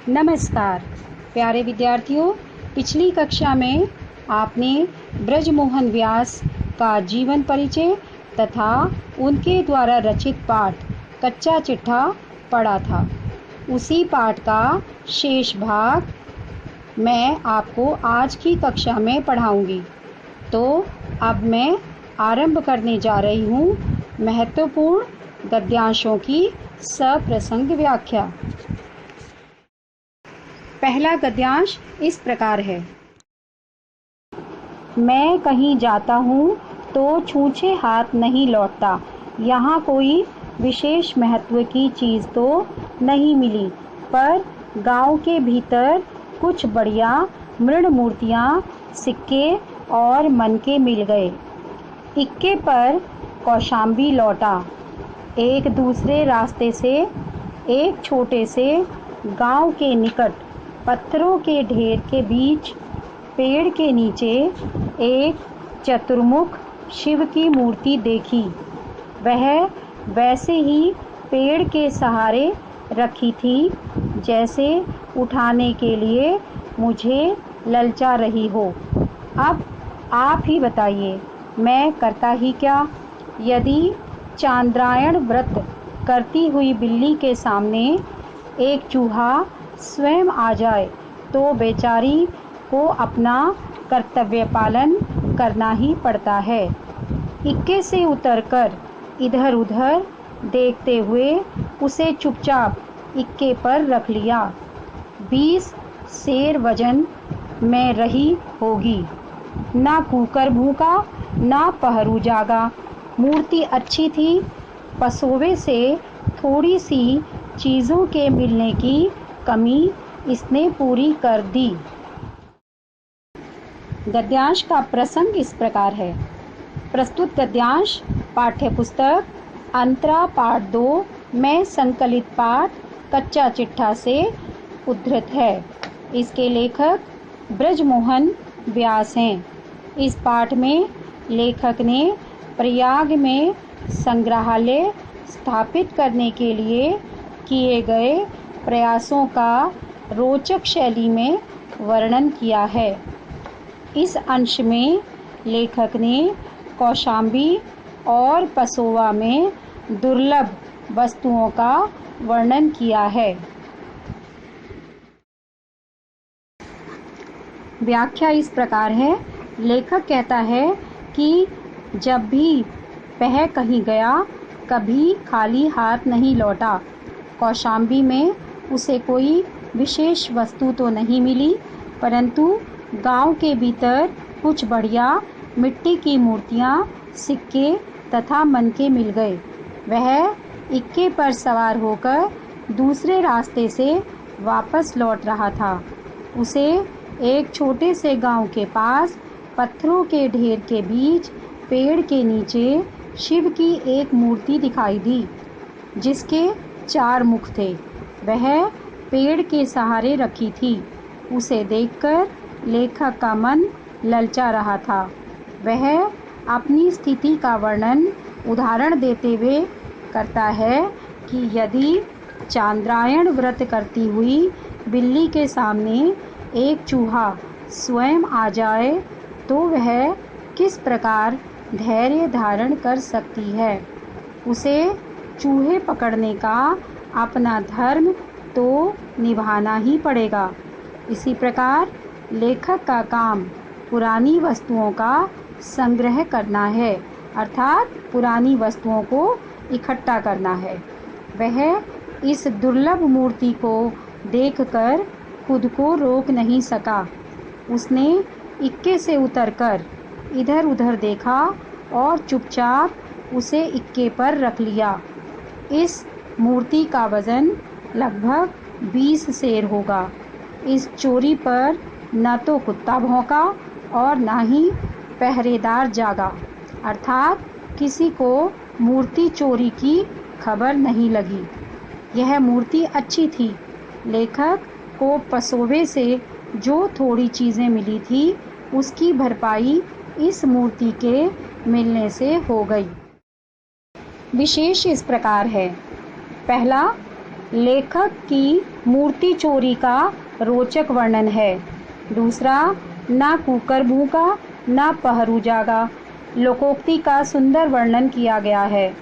नमस्कार प्यारे विद्यार्थियों, पिछली कक्षा में आपने ब्रजमोहन व्यास का जीवन परिचय तथा उनके द्वारा रचित पाठ कच्चा चिट्ठा पढ़ा था। उसी पाठ का शेष भाग मैं आपको आज की कक्षा में पढ़ाऊंगी। तो अब मैं आरंभ करने जा रही हूँ महत्वपूर्ण गद्यांशों की सप्रसंग व्याख्या। पहला गद्यांश इस प्रकार है। मैं कहीं जाता हूँ तो छूछे हाथ नहीं लौटता। यहाँ कोई विशेष महत्व की चीज़ तो नहीं मिली, पर गांव के भीतर कुछ बढ़िया मृण मूर्तियाँ, सिक्के और मनके मिल गए। इक्के पर कौशाम्बी लौटा। एक दूसरे रास्ते से एक छोटे से गांव के निकट पत्थरों के ढेर के बीच पेड़ के नीचे एक चतुर्मुख शिव की मूर्ति देखी। वह वैसे ही पेड़ के सहारे रखी थी जैसे उठाने के लिए मुझे ललचा रही हो। अब आप ही बताइए, मैं करता ही क्या? यदि चांद्रायण व्रत करती हुई बिल्ली के सामने एक चूहा स्वयं आ जाए तो बेचारी को अपना कर्तव्य पालन करना ही पड़ता है। इक्के से उतरकर इधर उधर देखते हुए उसे चुपचाप इक्के पर रख लिया। 20 सेर वजन में रही होगी। ना कुकर भूखा ना पहरू जागा। मूर्ति अच्छी थी। पसोवे से थोड़ी सी चीज़ों के मिलने की कमी इसने पूरी कर दी। गद्यांश का प्रसंग इस प्रकार है। प्रस्तुत गद्यांश पाठ्यपुस्तक अंतरा पाठ 2 में संकलित पाठ कच्चा चिट्ठा से उद्धृत है। इसके लेखक ब्रजमोहन व्यास हैं। इस पाठ में लेखक ने प्रयाग में संग्रहालय स्थापित करने के लिए किए गए प्रयासों का रोचक शैली में वर्णन किया है। इस अंश में लेखक ने कौशाम्बी और पसोवा में दुर्लभ वस्तुओं का वर्णन किया है। व्याख्या इस प्रकार है। लेखक कहता है कि जब भी वह कहीं गया कभी खाली हाथ नहीं लौटा। कौशाम्बी में उसे कोई विशेष वस्तु तो नहीं मिली, परंतु गांव के भीतर कुछ बढ़िया मिट्टी की मूर्तियां, सिक्के तथा मनके मिल गए। वह इक्के पर सवार होकर दूसरे रास्ते से वापस लौट रहा था। उसे एक छोटे से गांव के पास पत्थरों के ढेर के बीच पेड़ के नीचे शिव की एक मूर्ति दिखाई दी, जिसके 4 मुख थे। वह पेड़ के सहारे रखी थी। उसे देखकर लेखक का मन ललचा रहा था। वह अपनी स्थिति का वर्णन उदाहरण देते हुए करता है कि यदि चांद्रायण व्रत करती हुई बिल्ली के सामने एक चूहा स्वयं आ जाए तो वह किस प्रकार धैर्य धारण कर सकती है। उसे चूहे पकड़ने का अपना धर्म तो निभाना ही पड़ेगा। इसी प्रकार लेखक का काम पुरानी वस्तुओं का संग्रह करना है, अर्थात पुरानी वस्तुओं को इकट्ठा करना है। वह इस दुर्लभ मूर्ति को देखकर खुद को रोक नहीं सका। उसने इक्के से उतरकर इधर उधर देखा और चुपचाप उसे इक्के पर रख लिया। इस मूर्ति का वजन लगभग 20 सेर होगा। इस चोरी पर न तो कुत्ता भौंका और न ही पहरेदार जागा, अर्थात किसी को मूर्ति चोरी की खबर नहीं लगी। यह मूर्ति अच्छी थी। लेखक को पसोवे से जो थोड़ी चीज़ें मिली थी उसकी भरपाई इस मूर्ति के मिलने से हो गई। विशेष इस प्रकार है। पहला, लेखक की मूर्ति चोरी का रोचक वर्णन है। दूसरा, ना कुकर भूका ना पहरू जागा, लोकोक्ति का सुंदर वर्णन किया गया है।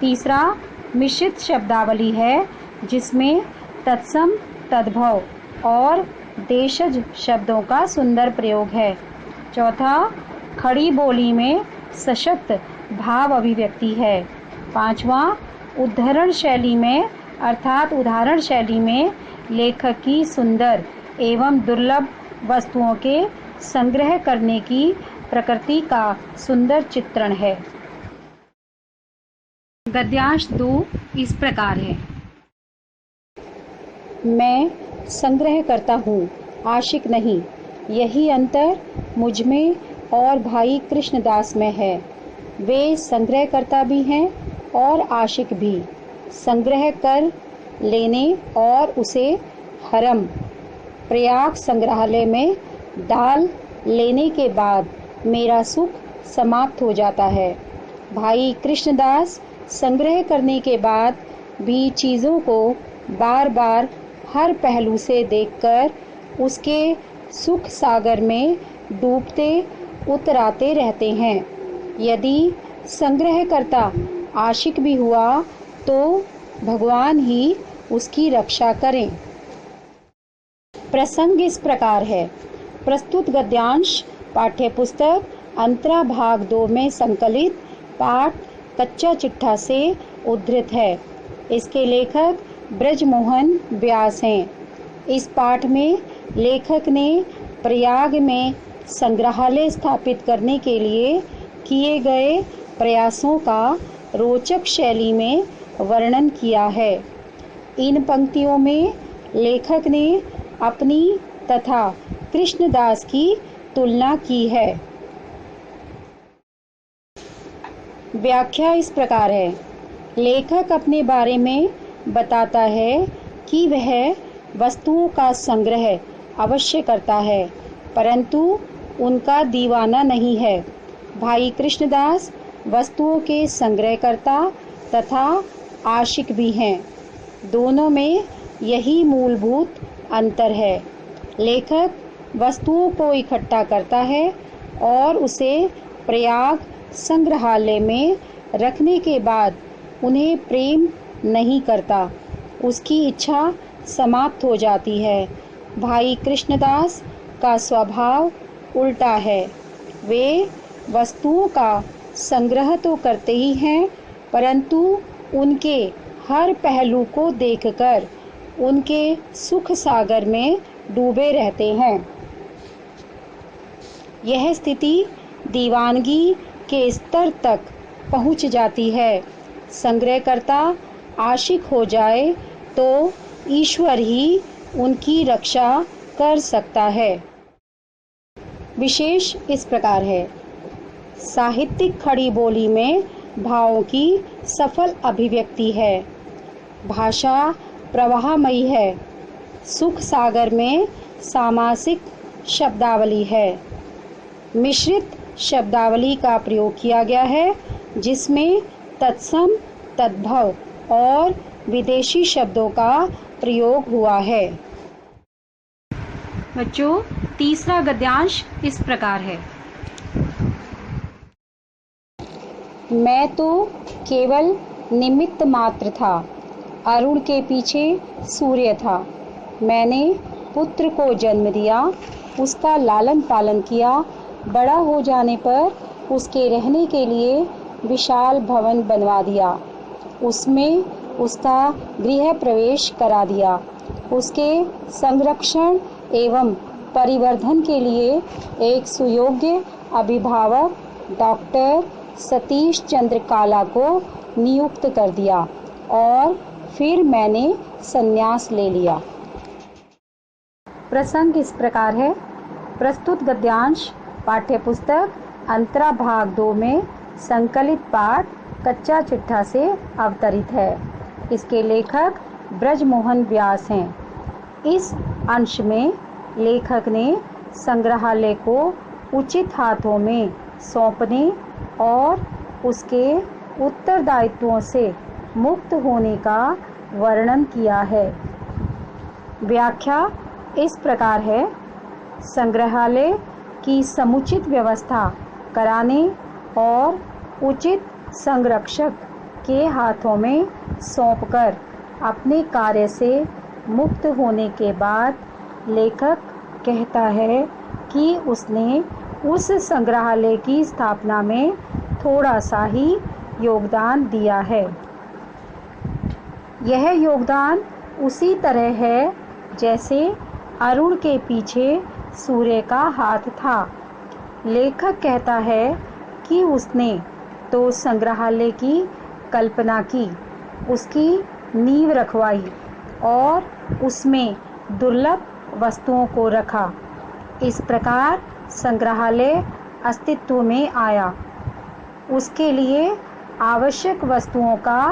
तीसरा, मिश्रित शब्दावली है जिसमें तत्सम, तद्भव और देशज शब्दों का सुंदर प्रयोग है। चौथा, खड़ी बोली में सशक्त भाव अभिव्यक्ति है। पांचवा, उद्धरण शैली में अर्थात उदाहरण शैली में लेखक की सुंदर एवं दुर्लभ वस्तुओं के संग्रह करने की प्रकृति का सुंदर चित्रण है। गद्यांश 2 इस प्रकार है। मैं संग्रह करता हूँ, आशिक नहीं। यही अंतर मुझ में और भाई कृष्णदास में है। वे संग्रहकर्ता भी हैं और आशिक भी। संग्रह कर लेने और उसे हरम प्रयाग संग्रहालय में डाल लेने के बाद मेरा सुख समाप्त हो जाता है। भाई कृष्णदास संग्रह करने के बाद भी चीज़ों को बार बार हर पहलू से देखकर उसके सुख सागर में डूबते उतराते रहते हैं। यदि संग्रहकर्ता आशिक भी हुआ तो भगवान ही उसकी रक्षा करें। प्रसंग इस प्रकार है। प्रस्तुत गद्यांश पाठ्यपुस्तक अंतरा भाग 2 में संकलित पाठ कच्चा चिट्ठा से उद्धृत है। इसके लेखक ब्रजमोहन व्यास हैं। इस पाठ में लेखक ने प्रयाग में संग्रहालय स्थापित करने के लिए किए गए प्रयासों का रोचक शैली में वर्णन किया है। इन पंक्तियों में लेखक ने अपनी तथा कृष्णदास की तुलना की है। व्याख्या इस प्रकार है। लेखक अपने बारे में बताता है कि वह वस्तुओं का संग्रह अवश्य करता है, परंतु उनका दीवाना नहीं है। भाई कृष्णदास वस्तुओं के संग्रहकर्ता तथा आशिक भी हैं। दोनों में यही मूलभूत अंतर है। लेखक वस्तुओं को इकट्ठा करता है और उसे प्रयाग संग्रहालय में रखने के बाद उन्हें प्रेम नहीं करता, उसकी इच्छा समाप्त हो जाती है। भाई कृष्णदास का स्वभाव उल्टा है। वे वस्तुओं का संग्रह तो करते ही हैं, परंतु उनके हर पहलू को देखकर उनके सुख सागर में डूबे रहते हैं। यह स्थिति दीवानगी के स्तर तक पहुंच जाती है। संग्रहकर्ता आशिक हो जाए तो ईश्वर ही उनकी रक्षा कर सकता है। विशेष इस प्रकार है। साहित्यिक खड़ी बोली में भावों की सफल अभिव्यक्ति है। भाषा प्रवाहमयी है। सुख सागर में सामासिक शब्दावली है। मिश्रित शब्दावली का प्रयोग किया गया है, जिसमें तत्सम, तद्भव और विदेशी शब्दों का प्रयोग हुआ है। बच्चों, तीसरा गद्यांश इस प्रकार है। मैं तो केवल निमित्त मात्र था, अरुण के पीछे सूर्य था। मैंने पुत्र को जन्म दिया, उसका लालन पालन किया, बड़ा हो जाने पर उसके रहने के लिए विशाल भवन बनवा दिया, उसमें उसका गृह प्रवेश करा दिया। उसके संरक्षण एवं परिवर्धन के लिए एक सुयोग्य अभिभावक डॉक्टर सतीश चंद्र काला को नियुक्त कर दिया और फिर मैंने संन्यास ले लिया। प्रसंग इस प्रकार है। प्रस्तुत गद्यांश पाठ्यपुस्तक अंतरा भाग 2 में संकलित पाठ कच्चा चिट्ठा से अवतरित है। इसके लेखक ब्रजमोहन व्यास हैं। इस अंश में लेखक ने संग्रहालय को उचित हाथों में सौंपने और उसके उत्तरदायित्वों से मुक्त होने का वर्णन किया है। व्याख्या इस प्रकार है। संग्रहालय की समुचित व्यवस्था कराने और उचित संरक्षक के हाथों में सौंपकर अपने कार्य से मुक्त होने के बाद लेखक कहता है कि उसने उस संग्रहालय की स्थापना में थोड़ा सा ही योगदान दिया है। यह योगदान उसी तरह है जैसे अरुण के पीछे सूर्य का हाथ था। लेखक कहता है कि उसने तो संग्रहालय की कल्पना की, उसकी नींव रखवाई और उसमें दुर्लभ वस्तुओं को रखा। इस प्रकार संग्रहालय अस्तित्व में आया। उसके लिए आवश्यक वस्तुओं का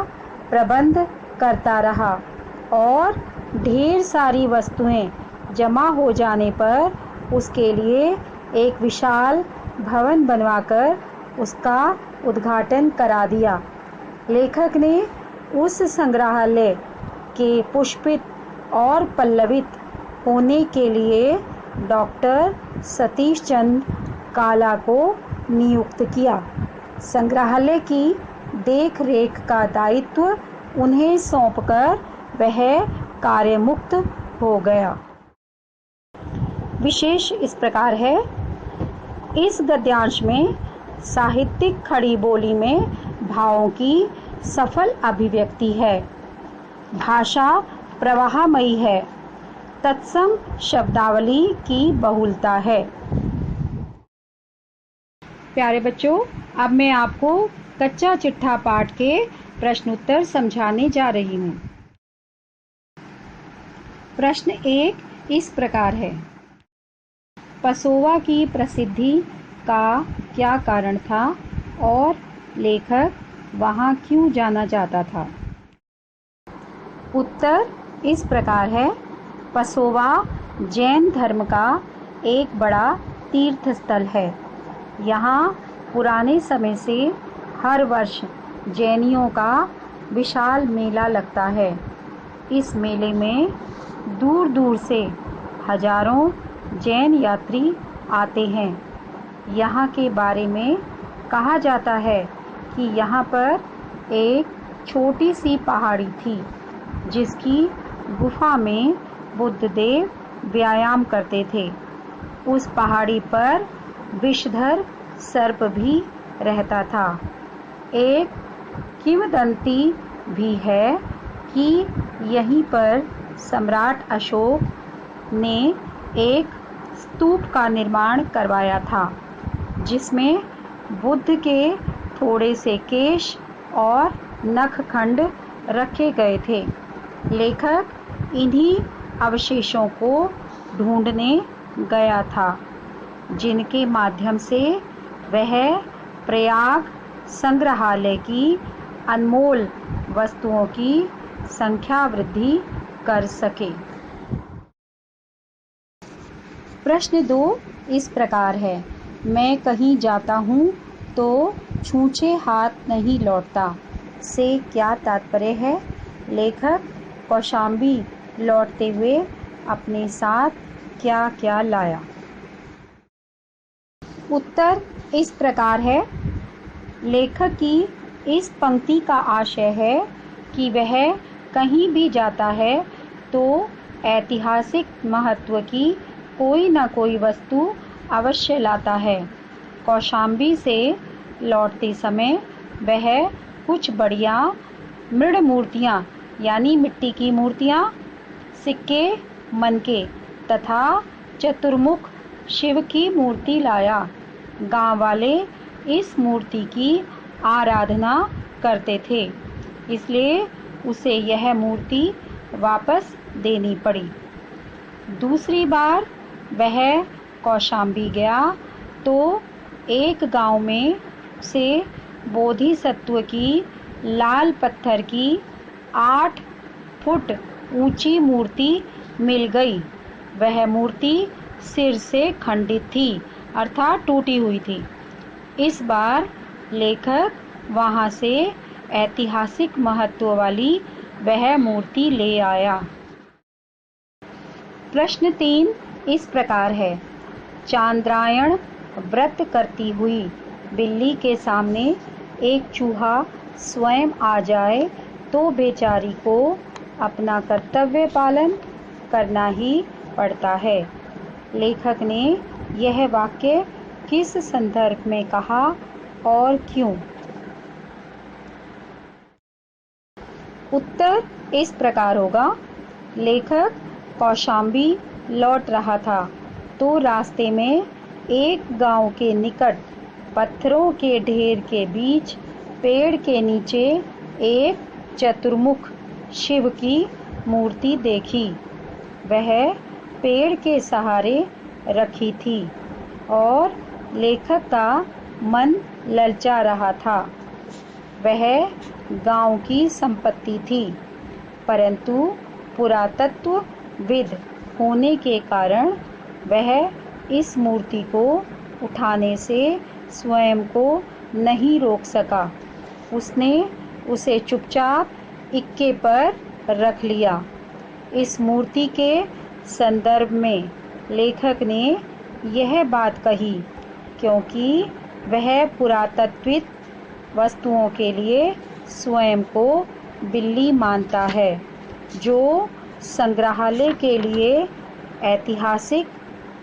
प्रबंध करता रहा और ढेर सारी वस्तुएं जमा हो जाने पर उसके लिए एक विशाल भवन बनवाकर उसका उद्घाटन करा दिया। लेखक ने उस संग्रहालय के पुष्पित और पल्लवित होने के लिए डॉक्टर सतीश चंद्र काला को नियुक्त किया। संग्रहालय की देख रेख का दायित्व उन्हें सौंपकर वह कार्यमुक्त हो गया। विशेष इस प्रकार है। इस गद्यांश में साहित्यिक खड़ी बोली में भावों की सफल अभिव्यक्ति है। भाषा प्रवाहमयी है। तत्सम शब्दावली की बहुलता है। प्यारे बच्चों, अब मैं आपको कच्चा चिट्ठा पाठ के प्रश्नोत्तर समझाने जा रही हूँ। प्रश्न 1 इस प्रकार है। पसोवा की प्रसिद्धि का क्या कारण था और लेखक वहाँ क्यों जाना चाहता था? उत्तर इस प्रकार है। पसोवा जैन धर्म का एक बड़ा तीर्थ स्थल है। यहाँ पुराने समय से हर वर्ष जैनियों का विशाल मेला लगता है। इस मेले में दूर दूर से हजारों जैन यात्री आते हैं। यहाँ के बारे में कहा जाता है कि यहाँ पर एक छोटी सी पहाड़ी थी जिसकी गुफा में बुद्धदेव व्यायाम करते थे। उस पहाड़ी पर विषधर सर्प भी रहता था। एक किंवदंती भी है कि यहीं पर सम्राट अशोक ने एक स्तूप का निर्माण करवाया था जिसमें बुद्ध के थोड़े से केश और नखखंड रखे गए थे। लेखक इन्हीं अवशेषों को ढूंढने गया था जिनके माध्यम से वह प्रयाग संग्रहालय की अनमोल वस्तुओं की संख्या वृद्धि कर सके। प्रश्न 2 इस प्रकार है। मैं कहीं जाता हूँ तो छूछे हाथ नहीं लौटता से क्या तात्पर्य है? लेखक कौशाम्बी लौटते हुए अपने साथ क्या क्या लाया? उत्तर इस प्रकार है। लेखक की इस पंक्ति का आशय है कि वह कहीं भी जाता है तो ऐतिहासिक महत्व की कोई न कोई वस्तु अवश्य लाता है। कौशाम्बी से लौटते समय वह कुछ बढ़िया मृण मूर्तियाँ यानी मिट्टी की मूर्तियाँ, सिक्के, मनके तथा चतुर्मुख शिव की मूर्ति लाया। गांव वाले इस मूर्ति की आराधना करते थे, इसलिए उसे यह मूर्ति वापस देनी पड़ी। दूसरी बार वह कौशाम्बी गया तो एक गांव में से बोधिसत्व की लाल पत्थर की 8 फुट ऊंची मूर्ति मिल गई। वह मूर्ति सिर से खंडित थी अर्थात टूटी हुई थी। इस बार लेखक वहाँ से ऐतिहासिक महत्व वाली वह मूर्ति ले आया। प्रश्न 3 इस प्रकार है। चांद्रायण व्रत करती हुई बिल्ली के सामने एक चूहा स्वयं आ जाए तो बेचारी को अपना कर्तव्य पालन करना ही पड़ता है। लेखक ने यह वाक्य किस संदर्भ में कहा और क्यों? उत्तर इस प्रकार होगा। लेखक कौशाम्बी लौट रहा था तो रास्ते में एक गांव के निकट पत्थरों के ढेर के बीच पेड़ के नीचे एक चतुर्मुख शिव की मूर्ति देखी। वह पेड़ के सहारे रखी थी और लेखक का मन ललचा रहा था। वह गांव की संपत्ति थी, परंतु पुरातत्वविद होने के कारण वह इस मूर्ति को उठाने से स्वयं को नहीं रोक सका। उसने उसे चुपचाप इक्के पर रख लिया। इस मूर्ति के संदर्भ में लेखक ने यह बात कही क्योंकि वह पुरातत्विक वस्तुओं के लिए स्वयं को बिल्ली मानता है, जो संग्रहालय के लिए ऐतिहासिक,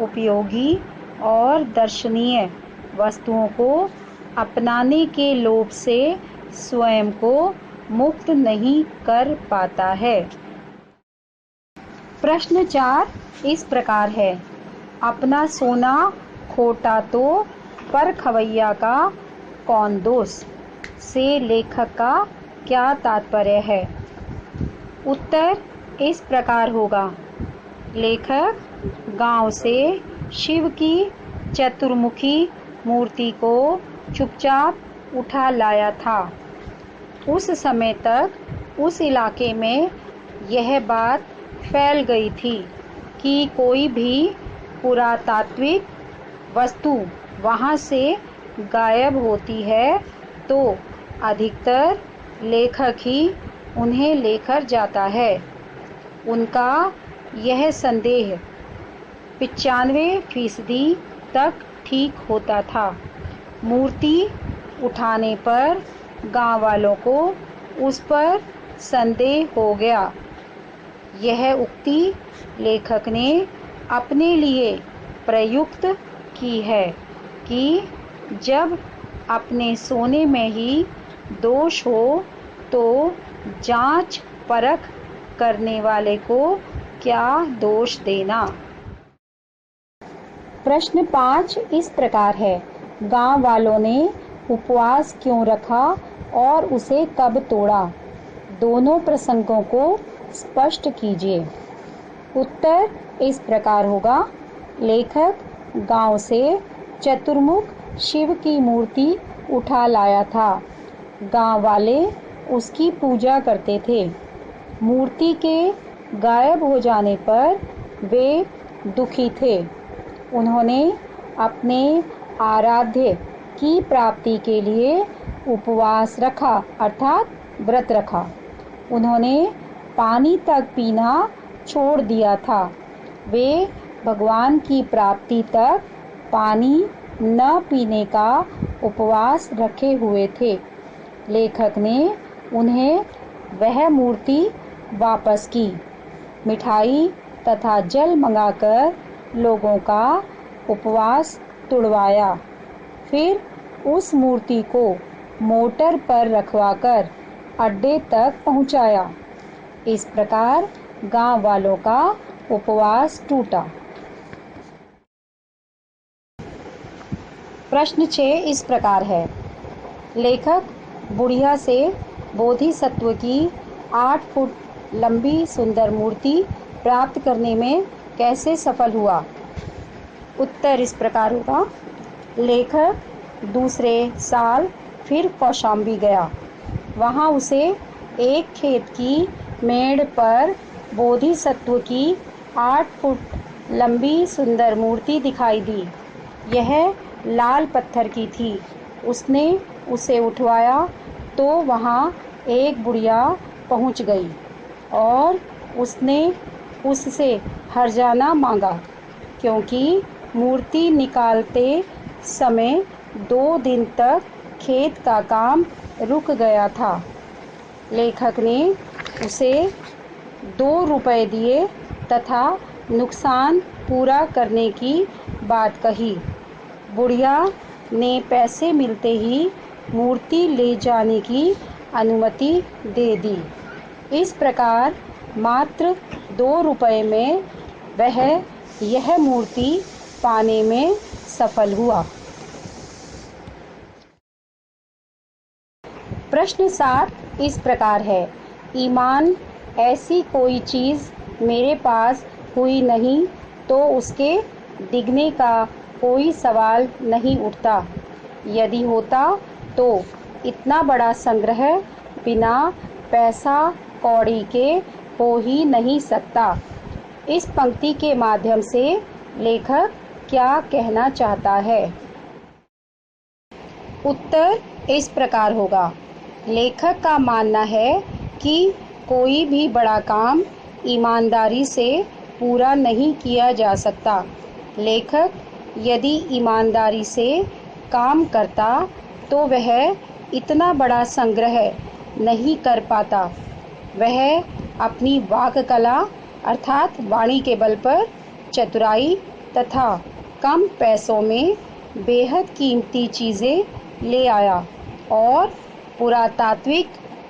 उपयोगी और दर्शनीय वस्तुओं को अपनाने के लोभ से स्वयं को मुक्त नहीं कर पाता है। प्रश्न 4 इस प्रकार है। अपना सोना खोटा तो पर खवैया का कौन दोष से लेखक का क्या तात्पर्य है? उत्तर इस प्रकार होगा। लेखक गांव से शिव की चतुर्मुखी मूर्ति को चुपचाप उठा लाया था। उस समय तक उस इलाके में यह बात फैल गई थी कि कोई भी पुरातात्विक वस्तु वहां से गायब होती है तो अधिकतर लेखक ही उन्हें लेकर जाता है। उनका यह संदेह 95% तक ठीक होता था। मूर्ति उठाने पर गांव वालों को उस पर संदेह हो गया। यह उक्ति लेखक ने अपने लिए प्रयुक्त की है कि जब अपने सोने में ही दोष हो तो जांच परख करने वाले को क्या दोष देना। प्रश्न 5 इस प्रकार है। गांव वालों ने उपवास क्यों रखा और उसे कब तोड़ा? दोनों प्रसंगों को स्पष्ट कीजिए। उत्तर इस प्रकार होगा। लेखक गांव से चतुर्मुख शिव की मूर्ति उठा लाया था। गांव वाले उसकी पूजा करते थे। मूर्ति के गायब हो जाने पर वे दुखी थे। उन्होंने अपने आराध्य की प्राप्ति के लिए उपवास रखा अर्थात व्रत रखा। उन्होंने पानी तक पीना छोड़ दिया था। वे भगवान की प्राप्ति तक पानी न पीने का उपवास रखे हुए थे। लेखक ने उन्हें वह मूर्ति वापस की। मिठाई तथा जल मंगाकर लोगों का उपवास तुड़वाया। फिर उस मूर्ति को मोटर पर रखवाकर अड्डे तक पहुंचाया। इस प्रकार गांव वालों का उपवास टूटा। प्रश्न 6 इस प्रकार है। लेखक बुढ़िया से बोधिसत्व की 8 फुट लंबी सुंदर मूर्ति प्राप्त करने में कैसे सफल हुआ? उत्तर इस प्रकार होगा। लेखक दूसरे साल फिर कौशाम्बी गया। वहाँ उसे एक खेत की मेड़ पर बोधिसत्व की 8 फुट लंबी सुंदर मूर्ति दिखाई दी। यह लाल पत्थर की थी। उसने उसे उठवाया तो वहाँ एक बुढ़िया पहुँच गई। और उसने उससे हर्जाना मांगा, क्योंकि मूर्ति निकालते समय 2 दिन तक खेत का काम रुक गया था। लेखक ने उसे 2 रुपए दिए तथा नुकसान पूरा करने की बात कही। बुढ़िया ने पैसे मिलते ही मूर्ति ले जाने की अनुमति दे दी। इस प्रकार मात्र 2 रुपए में वह यह मूर्ति पाने में सफल हुआ। प्रश्न 7 इस प्रकार है। ईमान ऐसी कोई चीज़ मेरे पास हुई नहीं तो उसके डिगने का कोई सवाल नहीं उठता। यदि होता तो इतना बड़ा संग्रह बिना पैसा कौड़ी के हो ही नहीं सकता। इस पंक्ति के माध्यम से लेखक क्या कहना चाहता है? उत्तर इस प्रकार होगा। लेखक का मानना है कि कोई भी बड़ा काम ईमानदारी से पूरा नहीं किया जा सकता। लेखक यदि ईमानदारी से काम करता तो वह इतना बड़ा संग्रह नहीं कर पाता। वह अपनी वाक कला अर्थात वाणी के बल पर चतुराई तथा कम पैसों में बेहद कीमती चीज़ें ले आया और पुरातात्विक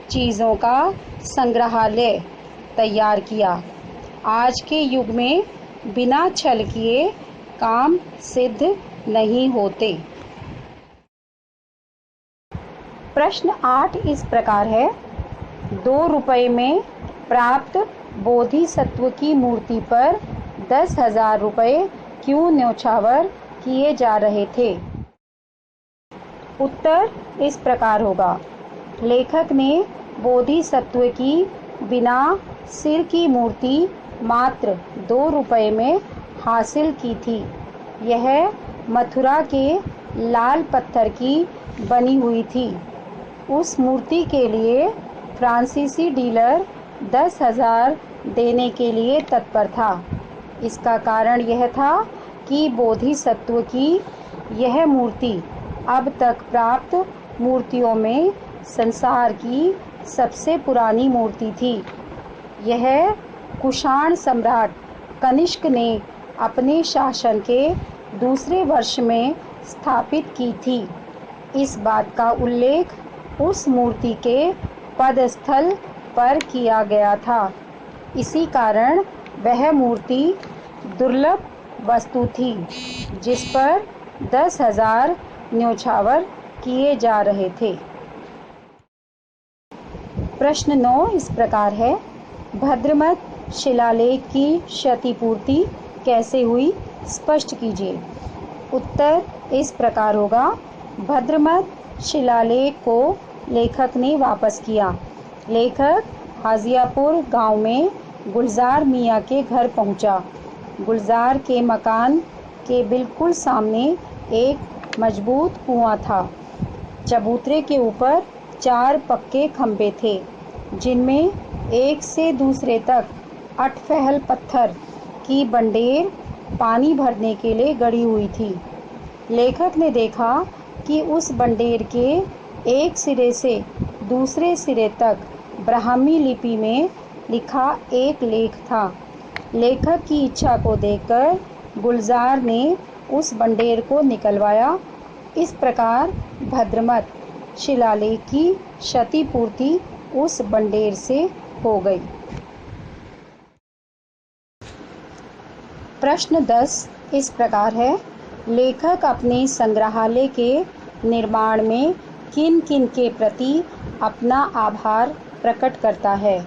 चीज़ों का संग्रहालय तैयार किया। आज के युग में बिना छल किए काम सिद्ध नहीं होते। प्रश्न 8 इस प्रकार है। 2 रुपए में प्राप्त बोधिसत्व की मूर्ति पर 10,000 रुपये क्यों न्योछावर किए जा रहे थे? उत्तर इस प्रकार होगा। लेखक ने बोधिसत्व की बिना सिर की मूर्ति मात्र 2 रुपए में हासिल की थी। यह मथुरा के लाल पत्थर की बनी हुई थी। उस मूर्ति के लिए फ्रांसीसी डीलर 10,000 देने के लिए तत्पर था। इसका कारण यह था कि बोधिसत्व की यह मूर्ति अब तक प्राप्त मूर्तियों में संसार की सबसे पुरानी मूर्ति थी। यह कुषाण सम्राट कनिष्क ने अपने शासन के दूसरे वर्ष में स्थापित की थी। इस बात का उल्लेख उस मूर्ति के पदस्थल पर किया गया था। इसी कारण वह मूर्ति दुर्लभ वस्तु थी जिस पर 10,000 न्योछावर किए जा रहे थे। प्रश्न 9 इस प्रकार है। भद्रमत शिलालेख की क्षतिपूर्ति कैसे हुई, स्पष्ट कीजिए। उत्तर इस प्रकार होगा। भद्रमत शिलालेख को लेखक ने वापस किया। लेखक हाजियापुर गांव में गुलजार मियाँ के घर पहुंचा। गुलजार के मकान के बिल्कुल सामने एक मजबूत कुआं था। चबूतरे के ऊपर 4 पक्के खंभे थे जिनमें एक से दूसरे तक अठफहल पत्थर की बंडेर पानी भरने के लिए गड़ी हुई थी। लेखक ने देखा कि उस बंडेर के एक सिरे से दूसरे सिरे तक ब्राह्मी लिपि में लिखा एक लेख था। लेखक की इच्छा को देखकर गुलजार ने उस बंडेर को निकलवाया। इस प्रकार भद्रमत शिलालेख की क्षतिपूर्ति उस बंडेर से हो गई। प्रश्न 10 इस प्रकार है। लेखक अपने संग्रहालय के निर्माण में किन किन के प्रति अपना आभार प्रकट करता है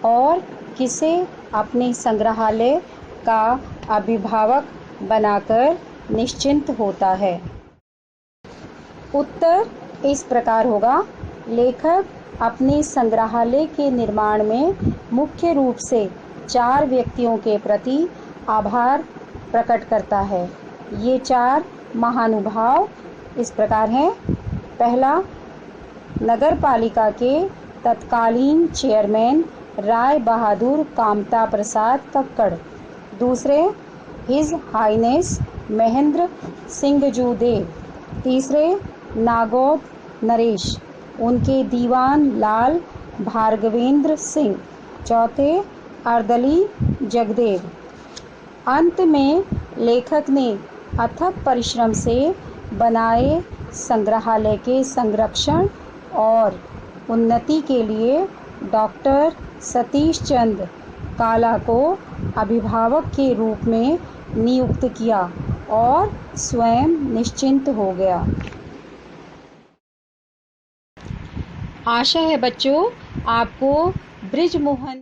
और किसे अपने संग्रहालय का अभिभावक बनाकर निश्चिंत होता है? उत्तर इस प्रकार होगा। लेखक अपने संग्रहालय के निर्माण में मुख्य रूप से 4 व्यक्तियों के प्रति आभार प्रकट करता है। ये 4 महानुभाव इस प्रकार हैं। पहला, नगर पालिका के तत्कालीन चेयरमैन राय बहादुर कामता प्रसाद कक्कड़। दूसरे, हिज हाइनेस महेंद्र सिंह जू देव। तीसरे, नागौद नरेश। उनके दीवान लाल भार्गवेंद्र सिंह। चौथे, अर्दली जगदेव। अंत में लेखक ने अथक परिश्रम से बनाए संग्रहालय के संरक्षण और उन्नति के लिए डॉक्टर सतीश चंद्र काला को अभिभावक के रूप में नियुक्त किया और स्वयं निश्चिंत हो गया। आशा है बच्चों आपको बृजमोहन